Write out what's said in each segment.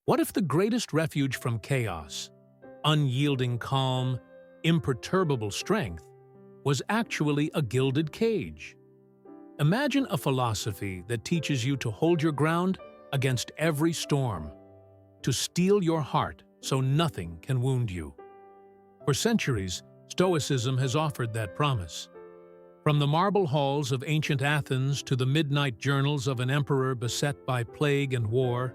What if the greatest refuge from chaos, unyielding calm, imperturbable strength, was actually a gilded cage? Imagine a philosophy that teaches you to hold your ground against every storm, to steel your heart so nothing can wound you. For centuries, Stoicism has offered that promise. From the marble halls of ancient Athens to the midnight journals of an emperor beset by plague and war,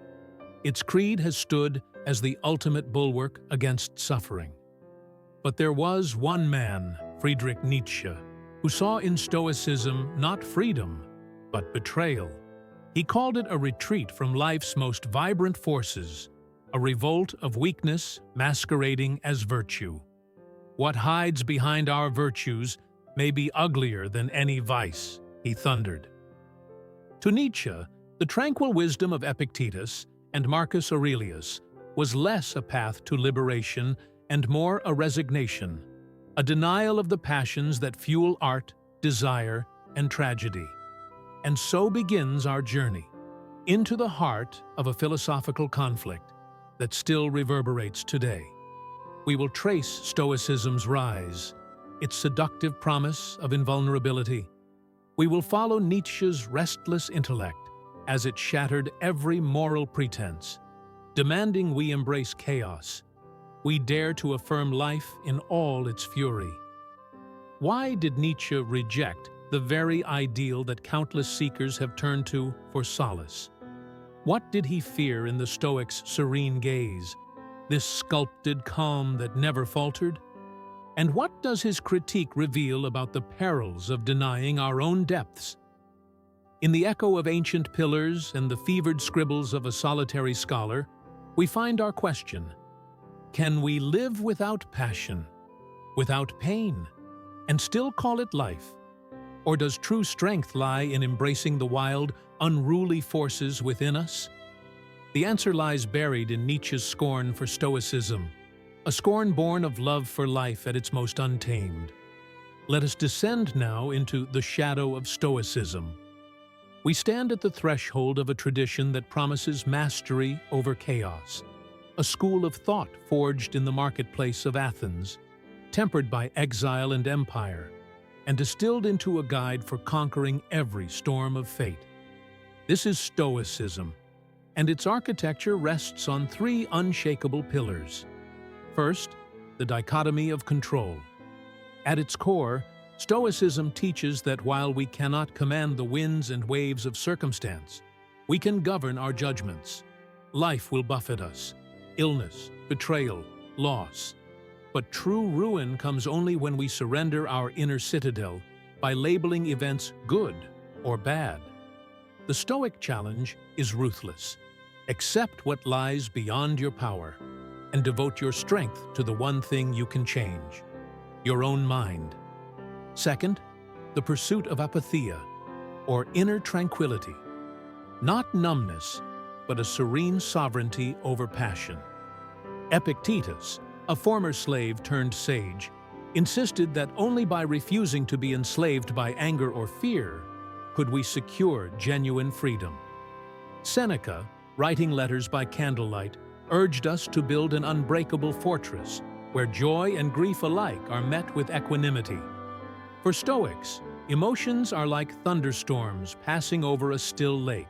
its creed has stood as the ultimate bulwark against suffering. But there was one man, Friedrich Nietzsche, who saw in Stoicism not freedom, but betrayal. He called it a retreat from life's most vibrant forces, a revolt of weakness masquerading as virtue. What hides behind our virtues may be uglier than any vice, he thundered. To Nietzsche, the tranquil wisdom of Epictetus and Marcus Aurelius was less a path to liberation and more a resignation, a denial of the passions that fuel art, desire, and tragedy. And so begins our journey into the heart of a philosophical conflict that still reverberates today. We will trace Stoicism's rise, its seductive promise of invulnerability. We will follow Nietzsche's restless intellect as it shattered every moral pretense, demanding we embrace chaos. We dare to affirm life in all its fury. Why did Nietzsche reject the very ideal that countless seekers have turned to for solace? What did he fear in the Stoic's serene gaze, this sculpted calm that never faltered? And what does his critique reveal about the perils of denying our own depths? In the echo of ancient pillars and the fevered scribbles of a solitary scholar, we find our question: can we live without passion, without pain, and still call it life? Or does true strength lie in embracing the wild, unruly forces within us? The answer lies buried in Nietzsche's scorn for Stoicism, a scorn born of love for life at its most untamed. Let us descend now into the shadow of Stoicism. We stand at the threshold of a tradition that promises mastery over chaos, a school of thought forged in the marketplace of Athens, tempered by exile and empire, and distilled into a guide for conquering every storm of fate. This is Stoicism, and its architecture rests on three unshakable pillars. First, the dichotomy of control. At its core, Stoicism teaches that while we cannot command the winds and waves of circumstance, we can govern our judgments. Life will buffet us, illness, betrayal, loss. But true ruin comes only when we surrender our inner citadel by labeling events good or bad. The Stoic challenge is ruthless. Accept what lies beyond your power and devote your strength to the one thing you can change: your own mind. Second, the pursuit of apatheia, or inner tranquility. Not numbness, but a serene sovereignty over passion. Epictetus, a former slave turned sage, insisted that only by refusing to be enslaved by anger or fear could we secure genuine freedom. Seneca, writing letters by candlelight, urged us to build an unbreakable fortress where joy and grief alike are met with equanimity. For Stoics, emotions are like thunderstorms passing over a still lake,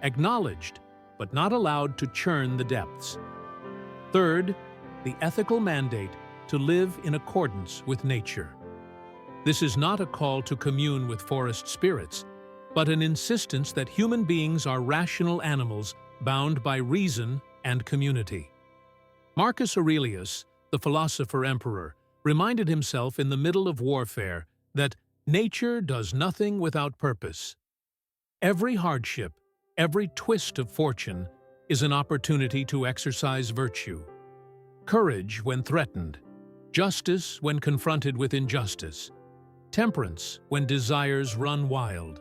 acknowledged but not allowed to churn the depths. Third, the ethical mandate to live in accordance with nature. This is not a call to commune with forest spirits, but an insistence that human beings are rational animals bound by reason and community. Marcus Aurelius, the philosopher-emperor, reminded himself in the middle of warfare that nature does nothing without purpose. Every hardship, every twist of fortune is an opportunity to exercise virtue. Courage when threatened, justice when confronted with injustice, temperance when desires run wild.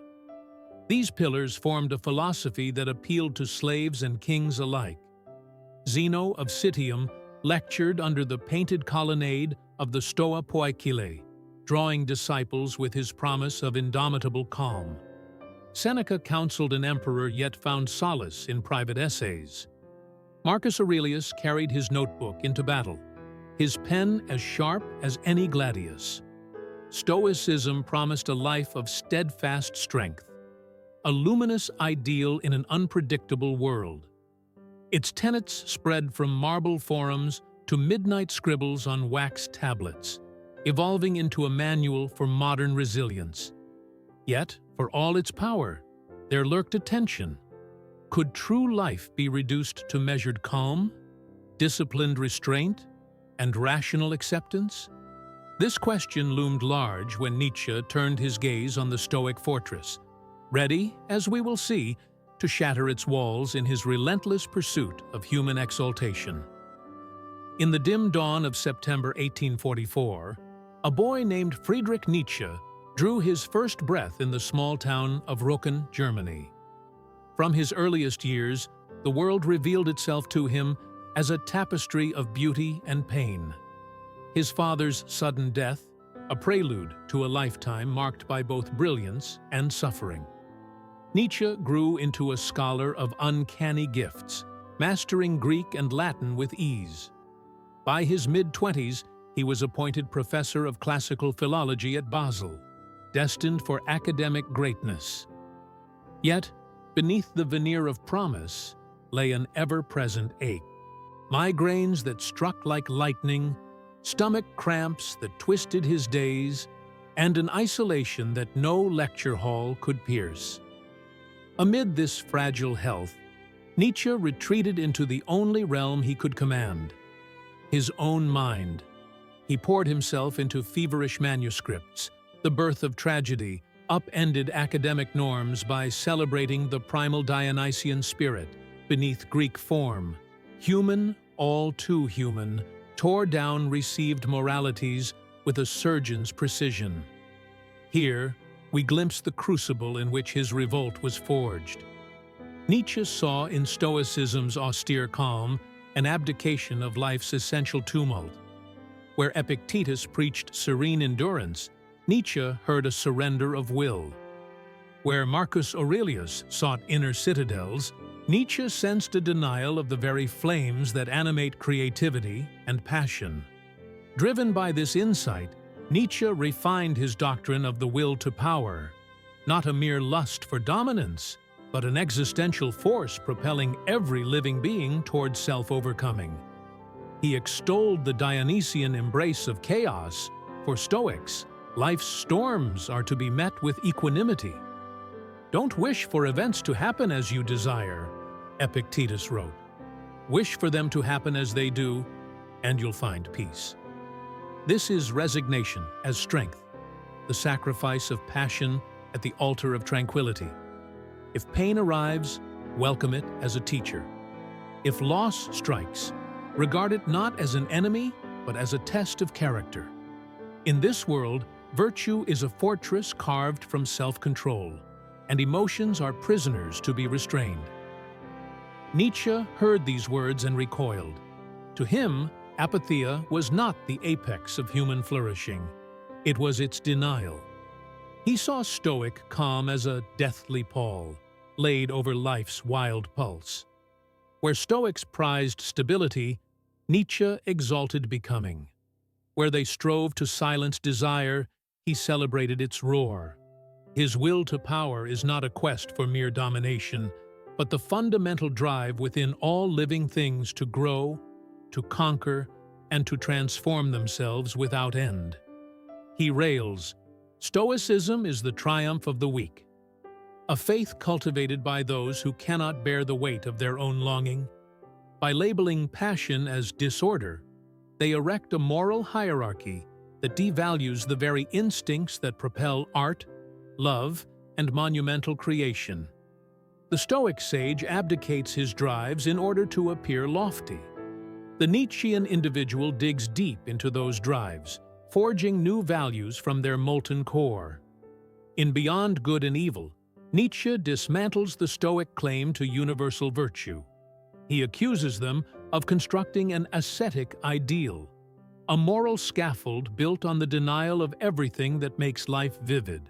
These pillars formed a philosophy that appealed to slaves and kings alike. Zeno of Citium lectured under the painted colonnade of the Stoa Poikile, drawing disciples with his promise of indomitable calm. Seneca counseled an emperor yet found solace in private essays. Marcus Aurelius carried his notebook into battle, his pen as sharp as any gladius. Stoicism promised a life of steadfast strength, a luminous ideal in an unpredictable world. Its tenets spread from marble forums to midnight scribbles on wax tablets, evolving into a manual for modern resilience. Yet, for all its power, there lurked a tension. Could true life be reduced to measured calm, disciplined restraint, and rational acceptance? This question loomed large when Nietzsche turned his gaze on the Stoic fortress, ready, as we will see, to shatter its walls in his relentless pursuit of human exaltation. In the dim dawn of September 1844, a boy named Friedrich Nietzsche drew his first breath in the small town of Rejection, Germany. From his earliest years, the world revealed itself to him as a tapestry of beauty and pain. His father's sudden death, a prelude to a lifetime marked by both brilliance and suffering. Nietzsche grew into a scholar of uncanny gifts, mastering Greek and Latin with ease. By his mid-20s, he was appointed professor of classical philology at Basel, destined for academic greatness. Yet, beneath the veneer of promise lay an ever-present ache. Migraines that struck like lightning, stomach cramps that twisted his days, and an isolation that no lecture hall could pierce. Amid this fragile health, Nietzsche retreated into the only realm he could command, his own mind. He poured himself into feverish manuscripts, the birth of tragedy, upended academic norms by celebrating the primal Dionysian spirit beneath Greek form. Human, all too human, tore down received moralities with a surgeon's precision. Here, we glimpse the crucible in which his revolt was forged. Nietzsche saw in Stoicism's austere calm an abdication of life's essential tumult. Where Epictetus preached serene endurance, Nietzsche heard a surrender of will. Where Marcus Aurelius sought inner citadels, Nietzsche sensed a denial of the very flames that animate creativity and passion. Driven by this insight, Nietzsche refined his doctrine of the will to power, not a mere lust for dominance, but an existential force propelling every living being towards self-overcoming. He extolled the Dionysian embrace of chaos. For Stoics, life's storms are to be met with equanimity. Don't wish for events to happen as you desire, Epictetus wrote. Wish for them to happen as they do, and you'll find peace. This is resignation as strength, the sacrifice of passion at the altar of tranquility. If pain arrives, welcome it as a teacher. If loss strikes, regard it not as an enemy, but as a test of character. In this world, virtue is a fortress carved from self-control, and emotions are prisoners to be restrained. Nietzsche heard these words and recoiled. To him, apatheia was not the apex of human flourishing. It was its denial. He saw Stoic calm as a deathly pall, laid over life's wild pulse. Where Stoics prized stability, Nietzsche exalted becoming. Where they strove to silence desire, he celebrated its roar. His will to power is not a quest for mere domination, but the fundamental drive within all living things to grow, to conquer, and to transform themselves without end. He rails, "Stoicism is the triumph of the weak, a faith cultivated by those who cannot bear the weight of their own longing. By labeling passion as disorder, they erect a moral hierarchy that devalues the very instincts that propel art, love, and monumental creation." The Stoic sage abdicates his drives in order to appear lofty. The Nietzschean individual digs deep into those drives, forging new values from their molten core. In Beyond Good and Evil, Nietzsche dismantles the Stoic claim to universal virtue. He accuses them of constructing an ascetic ideal, a moral scaffold built on the denial of everything that makes life vivid.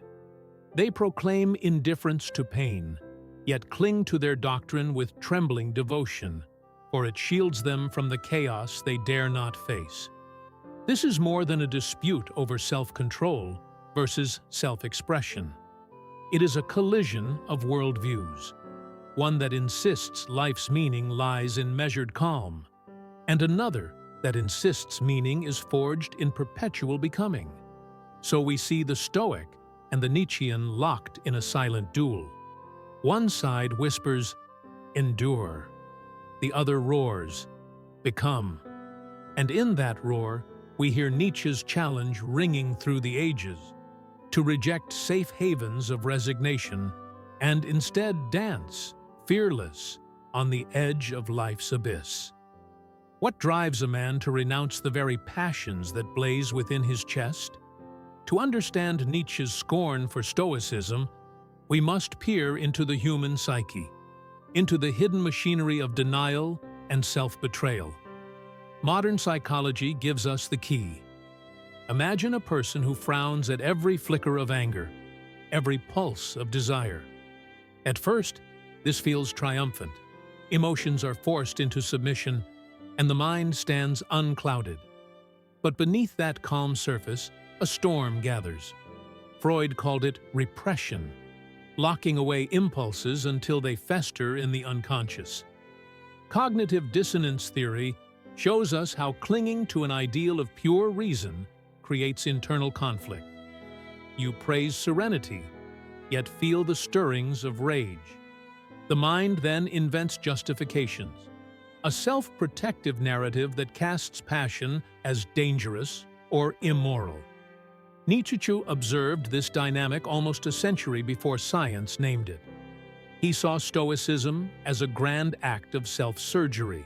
They proclaim indifference to pain, yet cling to their doctrine with trembling devotion. for it shields them from the chaos they dare not face. This is more than a dispute over self-control versus self-expression. It is a collision of worldviews, one that insists life's meaning lies in measured calm, and another that insists meaning is forged in perpetual becoming. So we see the Stoic and the Nietzschean locked in a silent duel. One side whispers, "Endure." The other roars, "Become." And in that roar, we hear Nietzsche's challenge ringing through the ages, to reject safe havens of resignation and instead dance, fearless, on the edge of life's abyss. What drives a man to renounce the very passions that blaze within his chest? To understand Nietzsche's scorn for Stoicism, we must peer into the human psyche, into the hidden machinery of denial and self-betrayal. Modern psychology gives us the key. Imagine a person who frowns at every flicker of anger, every pulse of desire. At first, this feels triumphant. Emotions are forced into submission, and the mind stands unclouded. But beneath that calm surface, a storm gathers. Freud called it repression, locking away impulses until they fester in the unconscious. Cognitive dissonance theory shows us how clinging to an ideal of pure reason creates internal conflict. You praise serenity, yet feel the stirrings of rage. The mind then invents justifications, a self-protective narrative that casts passion as dangerous or immoral. Nietzsche observed this dynamic almost a century before science named it. He saw Stoicism as a grand act of self-surgery,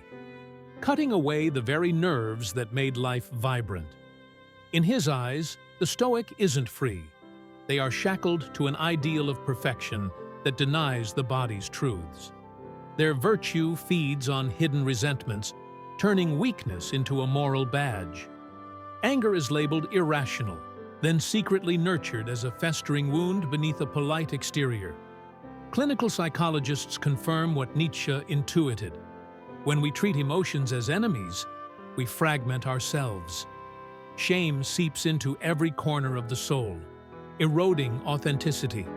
cutting away the very nerves that made life vibrant. In his eyes, the Stoic isn't free. They are shackled to an ideal of perfection that denies the body's truths. Their virtue feeds on hidden resentments, turning weakness into a moral badge. Anger is labeled irrational, then secretly nurtured as a festering wound beneath a polite exterior. Clinical psychologists confirm what Nietzsche intuited. When we treat emotions as enemies, we fragment ourselves. Shame seeps into every corner of the soul, eroding authenticity.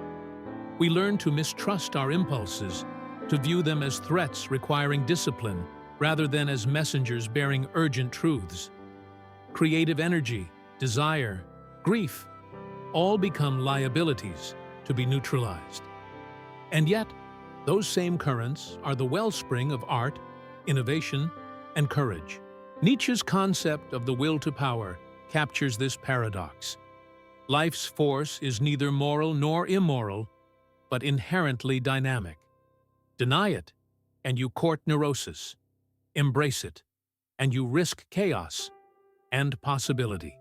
We learn to mistrust our impulses, to view them as threats requiring discipline rather than as messengers bearing urgent truths. Creative energy, desire, grief, all become liabilities to be neutralized. And yet, those same currents are the wellspring of art, innovation, and courage. Nietzsche's concept of the will to power captures this paradox. Life's force is neither moral nor immoral, but inherently dynamic. Deny it, and you court neurosis. Embrace it, and you risk chaos and possibility.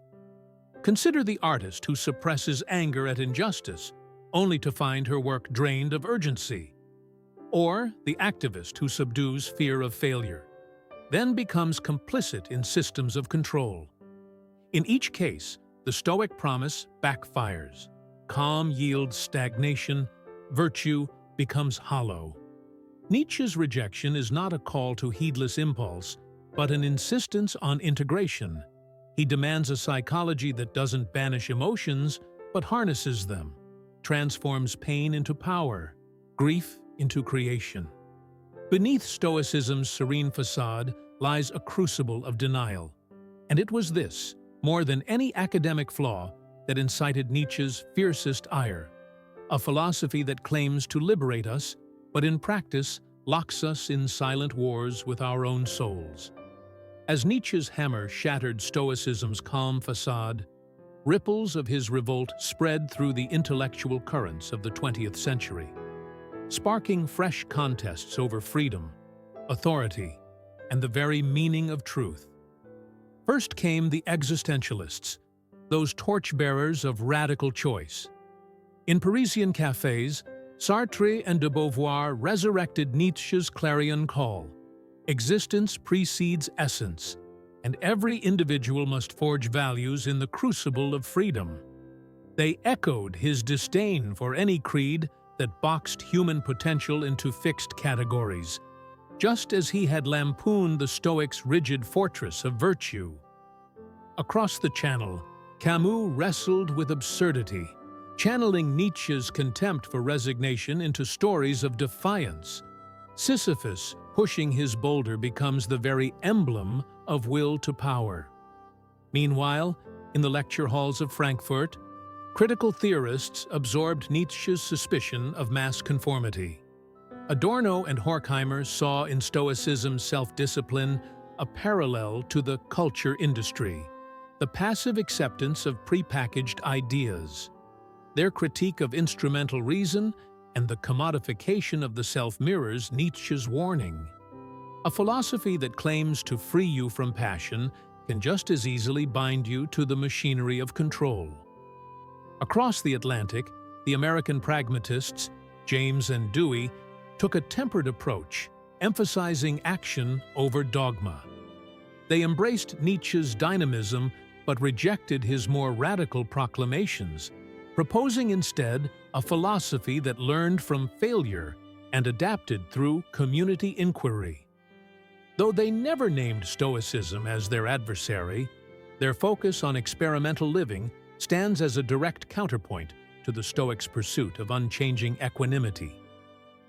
Consider the artist who suppresses anger at injustice, only to find her work drained of urgency. Or the activist who subdues fear of failure, then becomes complicit in systems of control. In each case, the Stoic promise backfires. Calm yields stagnation, virtue becomes hollow. Nietzsche's rejection is not a call to heedless impulse, but an insistence on integration. He demands a psychology that doesn't banish emotions, but harnesses them, transforms pain into power, grief into creation. Beneath Stoicism's serene facade lies a crucible of denial. And it was this, more than any academic flaw, that incited Nietzsche's fiercest ire. A philosophy that claims to liberate us, but in practice locks us in silent wars with our own souls. As Nietzsche's hammer shattered Stoicism's calm facade, ripples of his revolt spread through the intellectual currents of the 20th century, sparking fresh contests over freedom, authority, and the very meaning of truth. First came the existentialists, those torchbearers of radical choice. In Parisian cafes, Sartre and de Beauvoir resurrected Nietzsche's clarion call. Existence precedes essence, and every individual must forge values in the crucible of freedom. They echoed his disdain for any creed that boxed human potential into fixed categories, just as he had lampooned the Stoics' rigid fortress of virtue. Across the Channel, Camus wrestled with absurdity, channeling Nietzsche's contempt for resignation into stories of defiance. Sisyphus, pushing his boulder, becomes the very emblem of will to power. Meanwhile, in the lecture halls of Frankfurt, critical theorists absorbed Nietzsche's suspicion of mass conformity. Adorno and Horkheimer saw in Stoicism's self-discipline a parallel to the culture industry, the passive acceptance of prepackaged ideas. Their critique of instrumental reason and the commodification of the self mirrors Nietzsche's warning. A philosophy that claims to free you from passion can just as easily bind you to the machinery of control. Across the Atlantic, the American pragmatists, James and Dewey, took a tempered approach, emphasizing action over dogma. They embraced Nietzsche's dynamism but rejected his more radical proclamations, proposing instead a philosophy that learned from failure and adapted through community inquiry. Though they never named Stoicism as their adversary, their focus on experimental living stands as a direct counterpoint to the Stoics' pursuit of unchanging equanimity.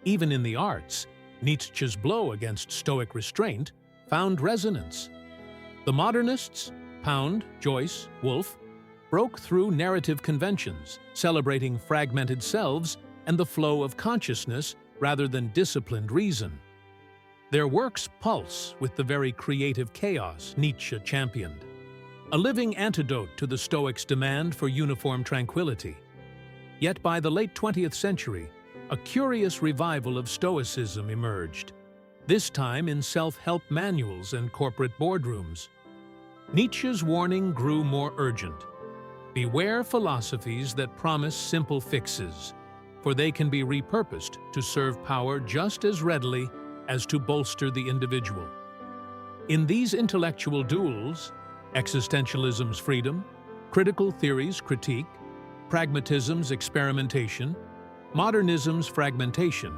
Even in the arts, Nietzsche's blow against Stoic restraint found resonance. The modernists, Pound, Joyce, Woolf, broke through narrative conventions, celebrating fragmented selves and the flow of consciousness rather than disciplined reason. Their works pulse with the very creative chaos Nietzsche championed, a living antidote to the Stoics' demand for uniform tranquility. Yet by the late 20th century, a curious revival of Stoicism emerged, this time in self-help manuals and corporate boardrooms. Nietzsche's warning grew more urgent. Beware philosophies that promise simple fixes, for they can be repurposed to serve power just as readily as to bolster the individual. In these intellectual duels, existentialism's freedom, critical theory's critique, pragmatism's experimentation, modernism's fragmentation,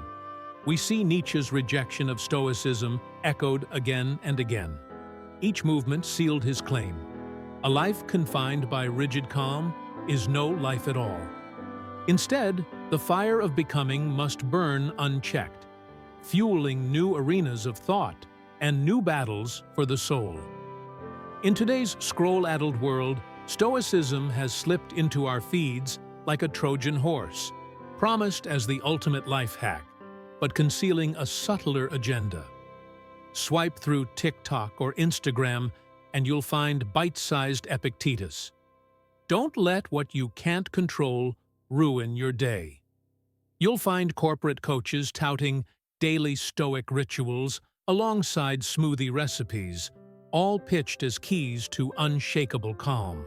we see Nietzsche's rejection of Stoicism echoed again and again. Each movement sealed his claim: a life confined by rigid calm is no life at all. Instead, the fire of becoming must burn unchecked, fueling new arenas of thought and new battles for the soul. In today's scroll-addled world, Stoicism has slipped into our feeds like a Trojan horse, promised as the ultimate life hack, but concealing a subtler agenda. Swipe through TikTok or Instagram and you'll find bite-sized Epictetus. Don't let what you can't control ruin your day. You'll find corporate coaches touting daily Stoic rituals alongside smoothie recipes, all pitched as keys to unshakable calm.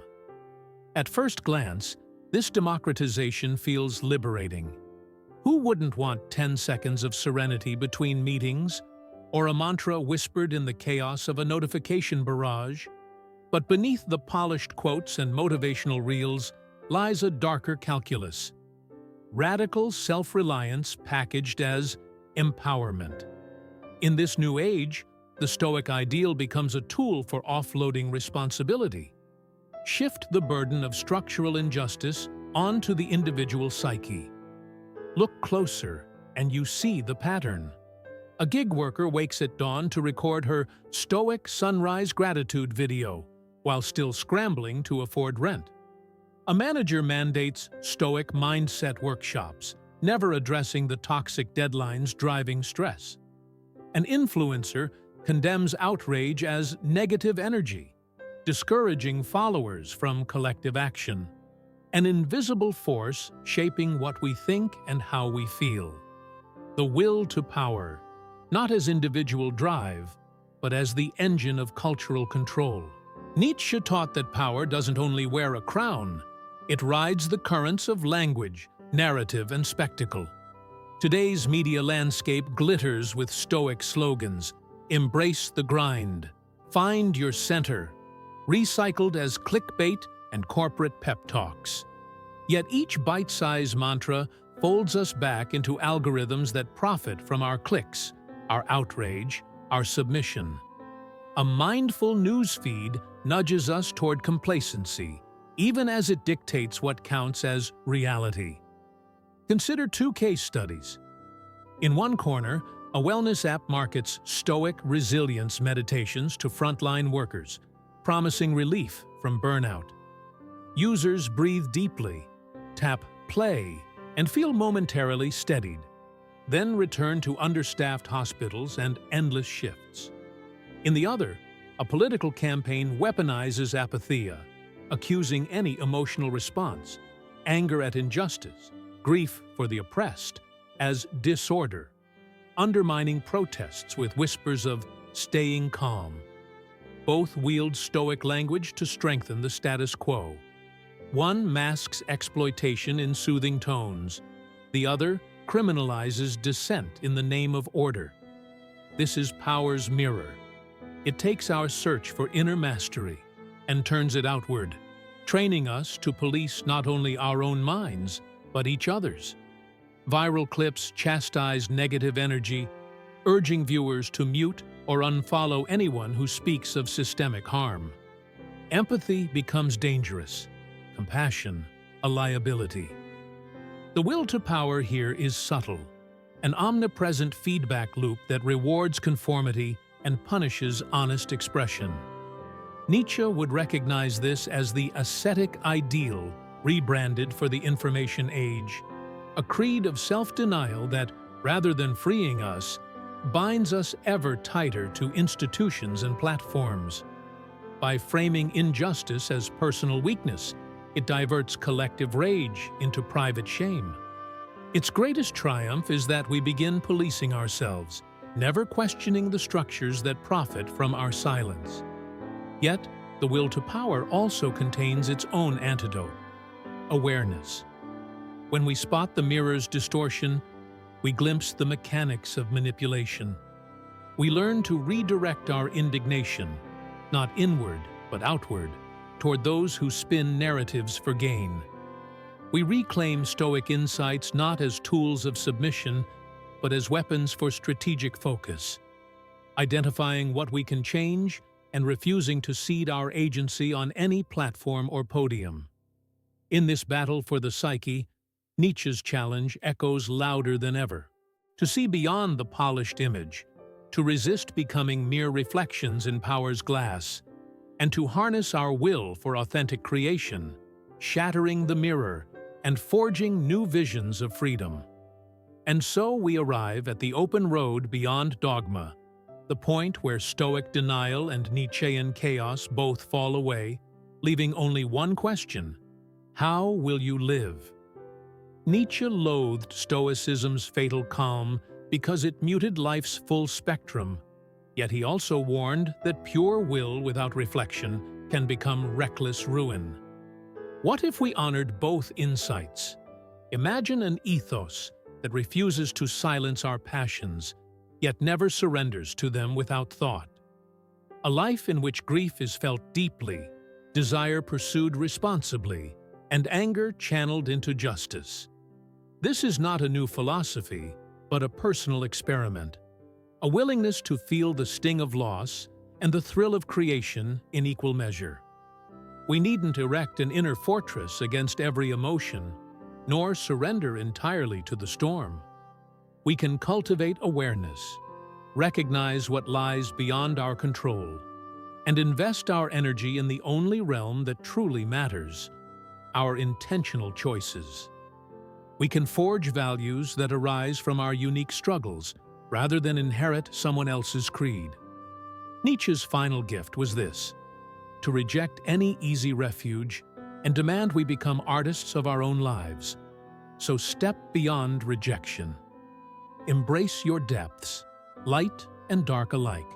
At first glance, this democratization feels liberating. Who wouldn't want 10 seconds of serenity between meetings, or a mantra whispered in the chaos of a notification barrage? But beneath the polished quotes and motivational reels lies a darker calculus: radical self-reliance packaged as empowerment. In this new age, the Stoic ideal becomes a tool for offloading responsibility. Shift the burden of structural injustice onto the individual psyche. Look closer, and you see the pattern. A gig worker wakes at dawn to record her Stoic sunrise gratitude video while still scrambling to afford rent. A manager mandates Stoic mindset workshops, never addressing the toxic deadlines driving stress. An influencer condemns outrage as negative energy, discouraging followers from collective action. An invisible force shaping what we think and how we feel. The will to power, not as individual drive, but as the engine of cultural control. Nietzsche taught that power doesn't only wear a crown, it rides the currents of language, narrative, and spectacle. Today's media landscape glitters with Stoic slogans: embrace the grind, find your center, recycled as clickbait and corporate pep talks. Yet each bite-sized mantra folds us back into algorithms that profit from our clicks, our outrage, our submission. A mindful newsfeed nudges us toward complacency, even as it dictates what counts as reality. Consider two case studies. In one corner, a wellness app markets Stoic resilience meditations to frontline workers, promising relief from burnout. Users breathe deeply, tap play, and feel momentarily steadied, then return to understaffed hospitals and endless shifts. In the other, a political campaign weaponizes apatheia, accusing any emotional response, anger at injustice, grief for the oppressed, as disorder, undermining protests with whispers of staying calm. Both wield Stoic language to strengthen the status quo. One masks exploitation in soothing tones. The other criminalizes dissent in the name of order. This is power's mirror. It takes our search for inner mastery and turns it outward, training us to police not only our own minds, but each other's. Viral clips chastise negative energy, urging viewers to mute or unfollow anyone who speaks of systemic harm. Empathy becomes dangerous, compassion a liability. The will to power here is subtle, an omnipresent feedback loop that rewards conformity and punishes honest expression. Nietzsche would recognize this as the ascetic ideal rebranded for the information age, a creed of self-denial that, rather than freeing us, binds us ever tighter to institutions and platforms. By framing injustice as personal weakness, it diverts collective rage into private shame. Its greatest triumph is that we begin policing ourselves, never questioning the structures that profit from our silence. Yet, the will to power also contains its own antidote: awareness. When we spot the mirror's distortion, we glimpse the mechanics of manipulation. We learn to redirect our indignation, not inward but outward, toward those who spin narratives for gain. We reclaim Stoic insights not as tools of submission, but as weapons for strategic focus, identifying what we can change and refusing to cede our agency on any platform or podium. In this battle for the psyche, Nietzsche's challenge echoes louder than ever: to see beyond the polished image, to resist becoming mere reflections in power's glass, and to harness our will for authentic creation, shattering the mirror and forging new visions of freedom. And so we arrive at the open road beyond dogma, the point where Stoic denial and Nietzschean chaos both fall away, leaving only one question: how will you live? Nietzsche loathed Stoicism's fatal calm because it muted life's full spectrum, yet he also warned that pure will without reflection can become reckless ruin. What if we honored both insights? Imagine an ethos that refuses to silence our passions, yet never surrenders to them without thought. A life in which grief is felt deeply, desire pursued responsibly, and anger channeled into justice. This is not a new philosophy, but a personal experiment, a willingness to feel the sting of loss and the thrill of creation in equal measure. We needn't erect an inner fortress against every emotion, nor surrender entirely to the storm. We can cultivate awareness, recognize what lies beyond our control, and invest our energy in the only realm that truly matters: our intentional choices. We can forge values that arise from our unique struggles, rather than inherit someone else's creed. Nietzsche's final gift was this: to reject any easy refuge and demand we become artists of our own lives. So step beyond rejection. Embrace your depths, light and dark alike,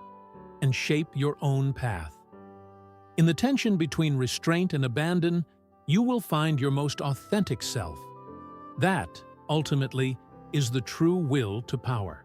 and shape your own path. In the tension between restraint and abandon, you will find your most authentic self. That, ultimately, is the true will to power.